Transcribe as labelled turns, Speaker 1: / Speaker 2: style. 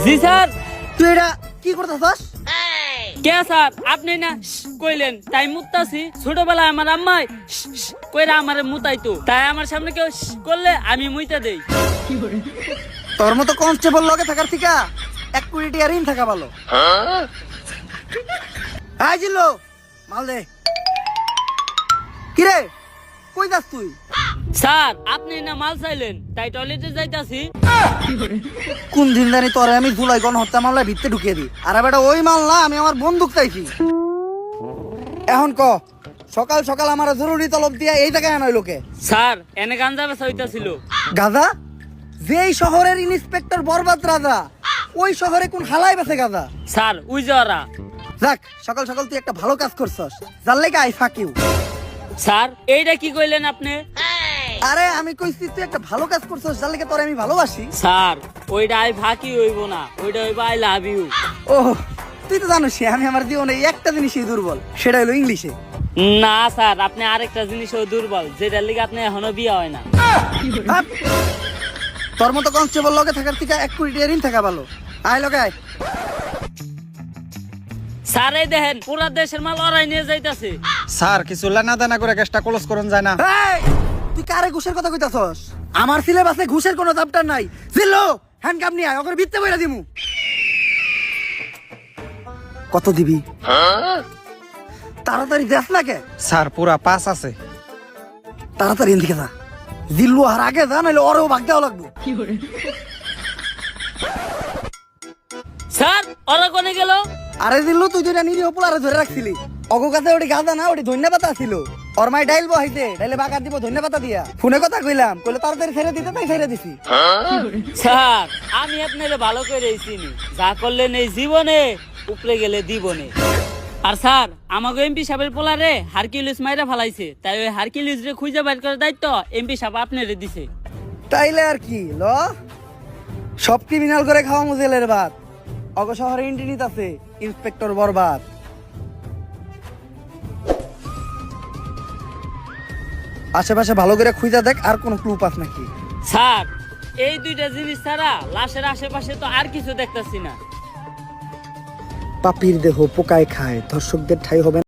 Speaker 1: জি sir.
Speaker 2: তুই এটা কি করতেছস?
Speaker 1: কে স্যার আপনি না কইলেন তাই মুতাছি। ছোটবেলায় আমার আম্মাই কইরা আমারে মুতাইতো, তাই আমার সামনে কেউ করলে আমি মুইতা দেই।
Speaker 2: তোর মতো কনস্টেবল লগে থাকার থেকে 1 কোটি টাকা ঋণ থাকা ভালো। আই জিল্লু মাল দে। কিরে কই যাস তুই?
Speaker 1: স্যার আপনি না মাল চাইলেন তাই টয়লেটে যাইতাছি।
Speaker 2: কোন দিন জানি তোরে আমি জুলাই গণহত্যা মামলায় ভিতরে ঢুকিয়ে দিই, আর বেটা ওই মাল না, আমি আমার বন্দুক চাইছি। এখন ক সকাল সকাল আমার জরুরি তলব দিয়া এই জায়গায় আনাই লোকে।
Speaker 1: স্যার এনে গাঞ্জা বেচা হইতাছিল।
Speaker 2: গাজা? যেই শহরের ইন্সপেক্টর বরবাদ রাজা, ওই শহরে কোন হালাই বেছে গাজা?
Speaker 1: স্যার উই যারা।
Speaker 2: যাক সকাল সকাল তুই একটা ভালো কাজ করছস, যার লেগে আই ফাঁক ইউ।
Speaker 1: স্যার এইটা কি কইলেন আপনি?
Speaker 2: আরে আমি কইছি তুই একটা ভালো কাজ করছস, যার লেগে তোরে আমি ভালোবাসি।
Speaker 1: স্যার ওইটা আই ফাঁকি হইব না, ওইটা হইব আই লাভ ইউ।
Speaker 2: ও তুই তো জানিস আমি আমার জীবনে একটা জিনিসই দুর্বল, সেটা হলো ইংলিশে।
Speaker 1: না স্যার আপনি আরেকটা জিনিসও দুর্বল, যেটার লিগে আপনি এখনো বিয়ে হয় না।
Speaker 2: হাপ! তোর মতো কনস্টেবল লগে থাকার থেকে 1 কোটি টাকা ঋণ থাকা ভালো। আয় লগে আয়।
Speaker 1: স্যার এই দেখেন পুরা দেশের মাল ওরাই নিয়ে যাইতাছে।
Speaker 3: স্যার কিছু লেনা দেনা করে কেসটা ক্লোজ করুন যায় না?
Speaker 2: এই, তুই কারে ঘুষের কথা কইতাছস? আমার সিলেবাসে ঘুষের কোনো চ্যাপ্টার নাই। জিল্লু হ্যান্ডকাপ নিয়ে আয়, ওকে ভিত্তে বইরা দিমু। কত দিবি? তাড়াতাড়ি দেখ না কে।
Speaker 3: স্যার পুরা 5 আছে।
Speaker 2: তাড়াতাড়ি এদিকে যা। জিল্লু আর আগে যা, নাহলে ওরেও ভাগ দেওয়া লাগবে।
Speaker 1: স্যার ওরা কোনে গেল?
Speaker 2: আরে জিল্লু তুই যেটা নিরীহ পোলারে ধরে রাখছিলি, অগো কাছে ওটি গাঁদা না, ওটি ধন্যবাদ ছিল। ওর মাই ডাইল বহাইতে, ডাইলে বাগার দিব ধন্যবাদ দিয়া। ফোনে কথা কইলাম, কইলে তাড়াতাড়ি ছেড়ে দিতে, তাই ছেড়ে দিছি।
Speaker 1: স্যার আমি আপনারে ভালো করে চিনি, যা করলেন এই জীবনে উপরে গেলে দিবনে। আর স্যার আমাকে এমপি সাহেবের পোলারে হারকিউলিস মাইরা ফালাইছে, তাই ওই হারকিউলিস রে খুঁজে বাইর করার দায়িত্ব এমপি সাহেব আপনারে দিছে।
Speaker 2: তাইলে আর কি ল, সব ক্রিমিনাল করে খাওয়া মুজেলের ভাত। অগ শহরে ইন্টিনিত আছে ইন্সপেক্টর বরবাদ। আশেপাশে ভালো করে খুঁজা দেখ, আর কোন ক্লু পাস নাকি।
Speaker 1: স্যার এই দুইটা জিনিস ছাড়া লাশের আশেপাশে তো আর কিছু দেখতাছি না।
Speaker 2: পাপির দেহ পোকায় খায়, ধর্ষকদের ঠাই হবে